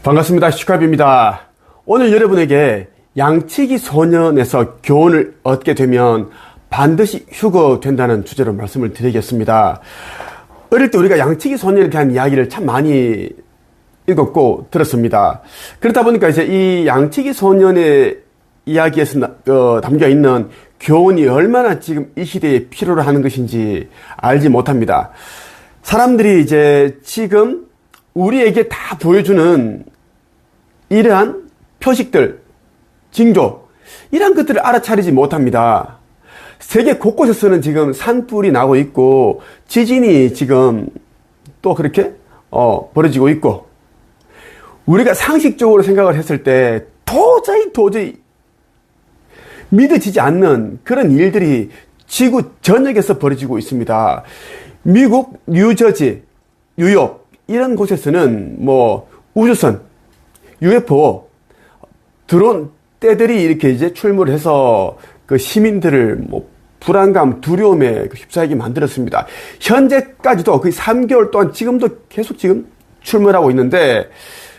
반갑습니다. 슈카비입니다. 오늘 여러분에게 양치기 소년에서 교훈을 얻게 되면 반드시 휴거된다는 주제로 말씀을 드리겠습니다. 어릴 때 우리가 양치기 소년에 대한 이야기를 참 많이 읽었고 들었습니다. 그렇다 보니까 이제 이 양치기 소년의 이야기에서 담겨 있는 교훈이 얼마나 지금 이 시대에 필요로 하는 것인지 알지 못합니다. 사람들이 이제 지금 우리에게 다 보여주는 이러한 표식들, 징조, 이러한 것들을 알아차리지 못합니다. 세계 곳곳에서는 지금 산불이 나고 있고 지진이 지금 또 그렇게 벌어지고 있고, 우리가 상식적으로 생각을 했을 때 도저히 믿어지지 않는 그런 일들이 지구 전역에서 벌어지고 있습니다. 미국, 뉴저지, 뉴욕 이런 곳에서는 뭐 우주선, UFO, 드론 떼들이 이렇게 이제 출몰을 해서 그 시민들을 뭐 불안감, 두려움에 휩싸이게 만들었습니다. 현재까지도 거의 3개월 동안 지금도 계속 지금 출몰하고 있는데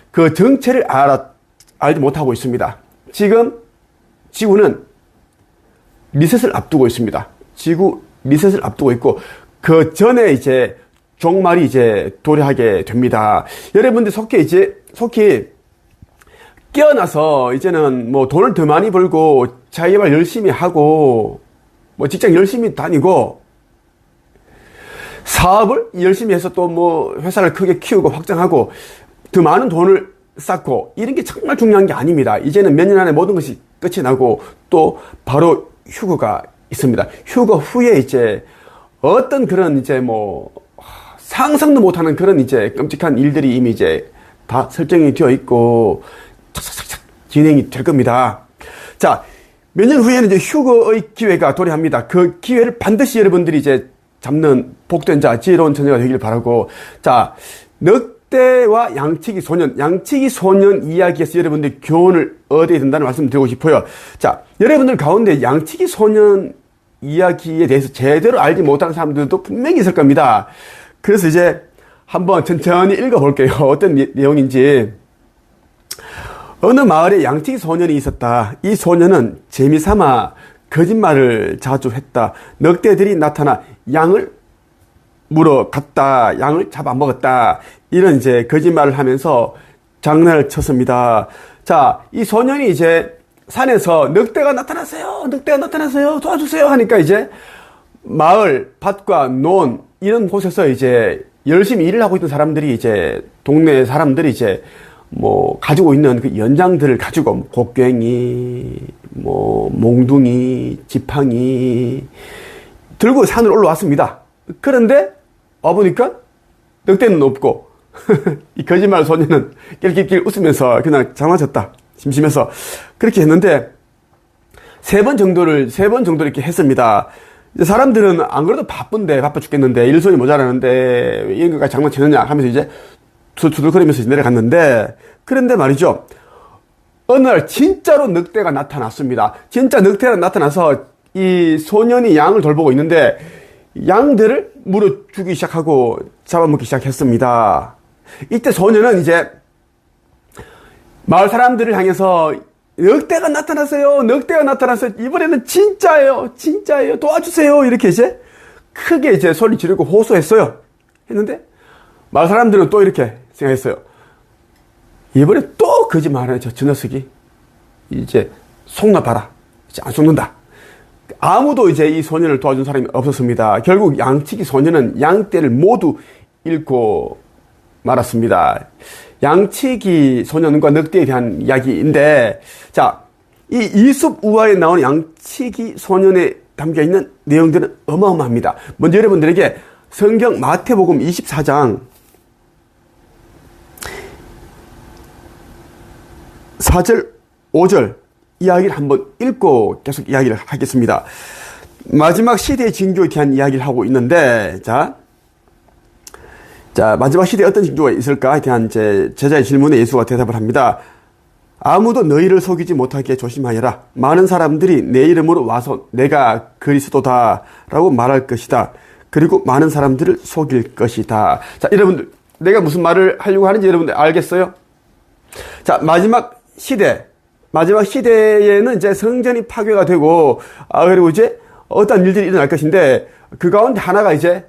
그 정체를 알지 못하고 있습니다. 지금 지구는 리셋을 앞두고 있습니다. 지구 리셋을 앞두고 있고 그 전에 이제 종말이 이제 도래하게 됩니다. 여러분들 속히 깨어나서 이제는 뭐 돈을 더 많이 벌고 자기발 열심히 하고 뭐 직장 열심히 다니고 사업을 열심히 해서 또 뭐 회사를 크게 키우고 확장하고 더 많은 돈을 쌓고 이런 게 정말 중요한 게 아닙니다. 이제는 몇 년 안에 모든 것이 끝이 나고 또 바로 휴거가 있습니다. 휴거 후에 이제 어떤 그런 이제 뭐 상상도 못하는 그런 이제 끔찍한 일들이 이미 이제 다 설정이 되어 있고 착착착착 진행이 될 겁니다. 자, 몇 년 후에는 이제 휴거의 기회가 도래합니다. 그 기회를 반드시 여러분들이 이제 잡는 복된 자, 지혜로운 처녀가 되길 바라고. 자, 늑대와 양치기 소년 이야기에서 여러분들이 교훈을 얻어야 된다는 말씀을 드리고 싶어요. 자, 여러분들 가운데 양치기 소년 이야기에 대해서 제대로 알지 못하는 사람들도 분명히 있을 겁니다. 그래서 이제 한번 천천히 읽어볼게요. 어떤 내용인지. 어느 마을에 양치기 소년이 있었다. 이 소년은 재미삼아 거짓말을 자주 했다. 늑대들이 나타나 양을 물어 갔다. 양을 잡아먹었다. 이런 이제 거짓말을 하면서 장난을 쳤습니다. 자, 이 소년이 이제 산에서 늑대가 나타났어요. 도와주세요. 하니까 이제 마을, 밭과 논, 이런 곳에서 이제 열심히 일을 하고 있던 사람들이 이제 동네 사람들이 이제 뭐 가지고 있는 그 연장들을 가지고 곡괭이, 뭐 몽둥이, 지팡이 들고 산으로 올라왔습니다. 그런데 와보니까 늑대는 없고 이 거짓말 소년은 낄낄낄 웃으면서 그냥 장난쳤다. 심심해서 그렇게 했는데 세 번 정도 이렇게 했습니다. 사람들은 안 그래도 바빠 죽겠는데 일손이 모자라는데 이런 것까지 장난치느냐 하면서 이제 투덜거리면서 내려갔는데, 그런데 말이죠, 어느 날 진짜로 늑대가 나타났습니다. 진짜 늑대가 나타나서 이 소년이 양을 돌보고 있는데 양들을 물어 주기 시작하고 잡아먹기 시작했습니다. 이때 소년은 이제 마을 사람들을 향해서 늑대가 나타났어요. 이번에는 진짜예요. 도와주세요. 이렇게 이제 크게 이제 소리 지르고 호소했어요. 했는데 마을 사람들은 또 이렇게 생각했어요. 이번에 또 거짓말하네. 저 녀석이 이제 속나 봐라. 이제 안 속는다. 아무도 이제 이 소년을 도와준 사람이 없었습니다. 결국 양치기 소년은 양떼를 모두 잃고 말았습니다. 양치기 소년과 늑대에 대한 이야기인데, 자, 이 이솝 우화에 나오는 양치기 소년에 담겨 있는 내용들은 어마어마합니다. 먼저 여러분들에게 성경 마태복음 24장 4절, 5절 이야기를 한번 읽고 계속 이야기를 하겠습니다. 마지막 시대의 징조에 대한 이야기를 하고 있는데, 자, 마지막 시대에 어떤 징조가 있을까에 대한 제자의 질문에 예수가 대답을 합니다. 아무도 너희를 속이지 못하게 조심하여라. 많은 사람들이 내 이름으로 와서 내가 그리스도다 라고 말할 것이다. 그리고 많은 사람들을 속일 것이다. 자, 여러분들, 내가 무슨 말을 하려고 하는지 여러분들 알겠어요? 자, 마지막 시대에는 이제 성전이 파괴가 되고, 그리고 이제 어떤 일들이 일어날 것인데, 그 가운데 하나가 이제,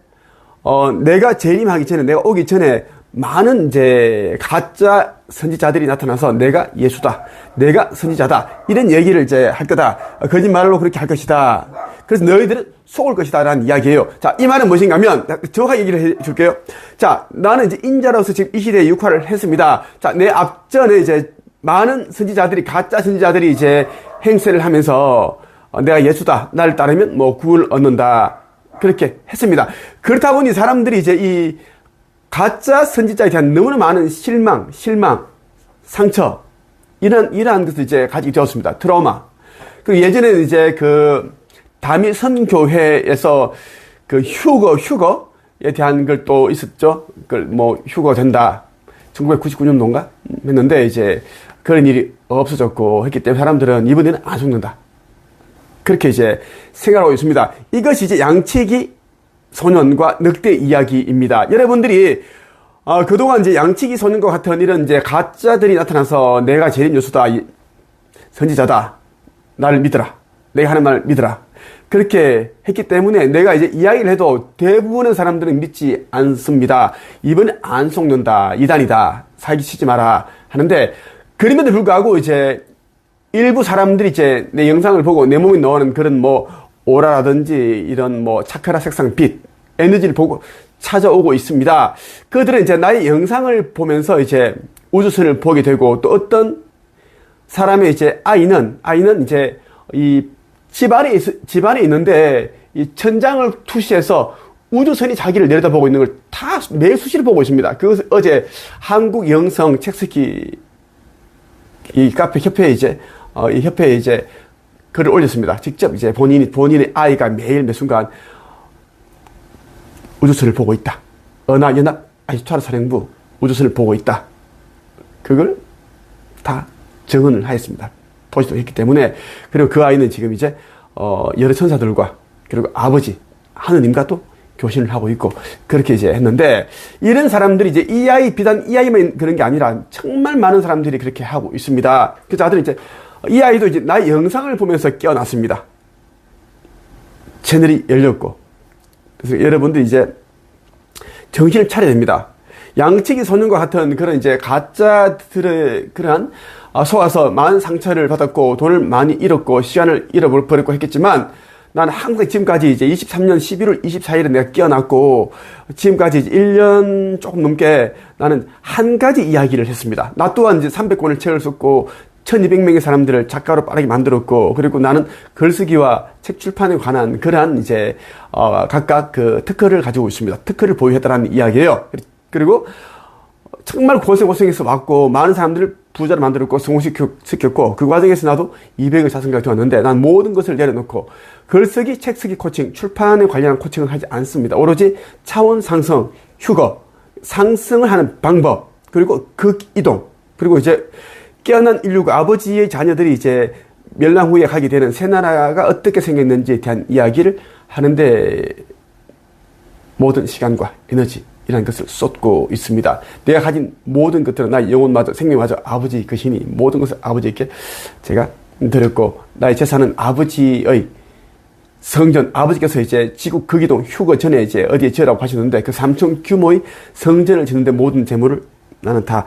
내가 재림하기 전에, 내가 오기 전에 많은 이제 가짜 선지자들이 나타나서 내가 예수다, 내가 선지자다, 이런 얘기를 이제 할 거다. 거짓말로 그렇게 할 것이다. 그래서 너희들은 속을 것이다 라는 이야기예요. 자, 이 말은 무엇인가 하면 정확하게 얘기를 해 줄게요. 자, 나는 이제 인자로서 지금 이 시대에 역할을 했습니다. 자, 내 앞전에 이제 많은 선지자들이, 가짜 선지자들이 이제 행세를 하면서 내가 예수다, 나를 따르면 뭐 구원을 얻는다, 그렇게 했습니다. 그렇다 보니 사람들이 이제 이 가짜 선지자에 대한 너무나 많은 실망, 상처, 이러한 것을 이제 가지게 되었습니다. 트라우마. 그리고 예전에는 이제 그 다미 선교회에서 그 휴거에 대한 걸 또 있었죠. 그걸 뭐 휴거 된다. 1999년도인가 했는데 이제 그런 일이 없어졌고 했기 때문에 사람들은 이번에는 안 죽는다, 그렇게 이제 생각하고 있습니다. 이것이 이제 양치기 소년과 늑대 이야기입니다. 여러분들이 그동안 이제 양치기 소년과 같은 이런 이제 가짜들이 나타나서 내가 재림 예수다, 선지자다, 나를 믿어라, 내가 하는 말 믿어라, 그렇게 했기 때문에 내가 이제 이야기를 해도 대부분의 사람들은 믿지 않습니다. 이번에 안 속는다, 이단이다, 사기치지 마라 하는데, 그럼에도 불구하고 이제 일부 사람들이 이제 내 영상을 보고 내 몸에 나오는 그런 뭐 오라라든지 이런 뭐 차크라 색상 빛, 에너지를 보고 찾아오고 있습니다. 그들은 이제 나의 영상을 보면서 이제 우주선을 보게 되고, 또 어떤 사람의 이제 아이는 이제 이 집안에 있는데 이 천장을 투시해서 우주선이 자기를 내려다보고 있는 걸 다 매일 수시로 보고 있습니다. 그것을 어제 한국 영성 책쓰기 이 카페 협회에 이제 글을 올렸습니다. 직접 이제 본인의 아이가 매일 매 순간 우주선을 보고 있다, 연합 아이스타르 사령부 우주선을 보고 있다, 그걸 다 증언을 하였습니다. 보지도 했기 때문에. 그리고 그 아이는 지금 이제 여러 천사들과 그리고 아버지 하느님과 또 교신을 하고 있고, 그렇게 이제 했는데, 이런 사람들이 이제 비단 이 아이만 그런 게 아니라 정말 많은 사람들이 그렇게 하고 있습니다. 그래서 아들은 이제 이 아이도 이제 나의 영상을 보면서 깨어났습니다. 채널이 열렸고. 그래서 여러분들 이제 정신을 차려야 됩니다. 양치기 소년과 같은 그런 이제 가짜들의 그러한 속아서 많은 상처를 받았고 돈을 많이 잃었고 시간을 잃어버렸고 했겠지만, 나는 항상 지금까지 이제 23년 11월 24일에 내가 깨어났고 지금까지 이제 1년 조금 넘게 나는 한 가지 이야기를 했습니다. 나 또한 이제 300권을 책을 썼고 1200명의 사람들을 작가로 빠르게 만들었고, 그리고 나는 글쓰기와 책 출판에 관한 그러한 이제 각각 그 특허를 가지고 있습니다. 특허를 보유했다라는 이야기예요. 그리고 정말 고생해서 왔고 많은 사람들을 부자로 만들었고 성공시켰고, 그 과정에서 나도 200의 자산가가 되었는데, 난 모든 것을 내려놓고 글쓰기, 책쓰기 코칭, 출판에 관련한 코칭을 하지 않습니다. 오로지 차원 상승, 상승을 하는 방법, 그리고 극이동, 그리고 이제 깨어난 인류가 아버지의 자녀들이 이제 멸망 후에 가게 되는 새 나라가 어떻게 생겼는지에 대한 이야기를 하는데 모든 시간과 에너지 이라는 것을 쏟고 있습니다. 내가 가진 모든 것들은 나의 영혼마저 생명마저 아버지 그 신이 모든 것을 아버지에게 제가 드렸고, 나의 재산은 아버지의 성전, 아버지께서 이제 지구 극이동 휴거 전에 이제 어디에 지으라고 하셨는데 그 3천 규모의 성전을 짓는데 모든 재물을 나는 다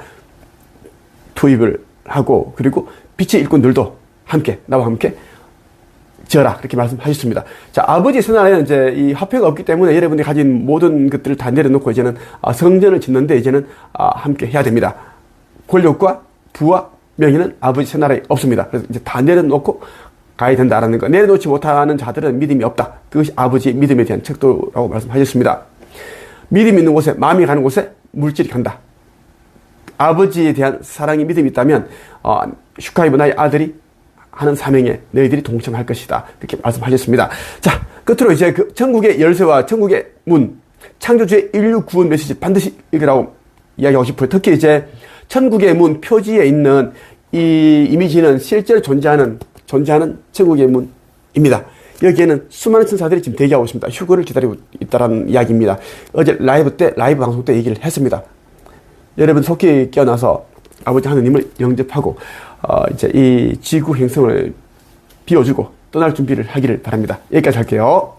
투입을 하고, 그리고 빛의 일꾼들도 함께 나와 함께 지어라, 그렇게 말씀하셨습니다. 자, 아버지 선언에는 이제 이 화폐가 없기 때문에 여러분들이 가진 모든 것들을 다 내려놓고 이제는 성전을 짓는데 이제는 함께 해야 됩니다. 권력과 부와 명예는 아버지 선언에 없습니다. 그래서 이제 다 내려놓고 가야 된다라는 거. 내려놓지 못하는 자들은 믿음이 없다. 그것이 아버지의 믿음에 대한 척도라고 말씀하셨습니다. 믿음이 있는 곳에, 마음이 가는 곳에 물질이 간다. 아버지에 대한 사랑이 믿음이 있다면 슈카이브 나의 아들이 하는 사명에 너희들이 동참할 것이다, 그렇게 말씀하셨습니다. 자, 끝으로 이제 그 천국의 열쇠와 천국의 문, 창조주의 인류 구원 메시지 반드시 읽으라고 이야기하고 싶어요. 특히 이제 천국의 문 표지에 있는 이 이미지는 실제로 존재하는 천국의 문입니다. 여기에는 수많은 천사들이 지금 대기하고 있습니다. 휴거를 기다리고 있다라는 이야기입니다. 어제 라이브 방송 때 얘기를 했습니다. 여러분 속히 깨어나서 아버지 하느님을 영접하고 이제 이 지구 행성을 비워주고 떠날 준비를 하기를 바랍니다. 여기까지 할게요.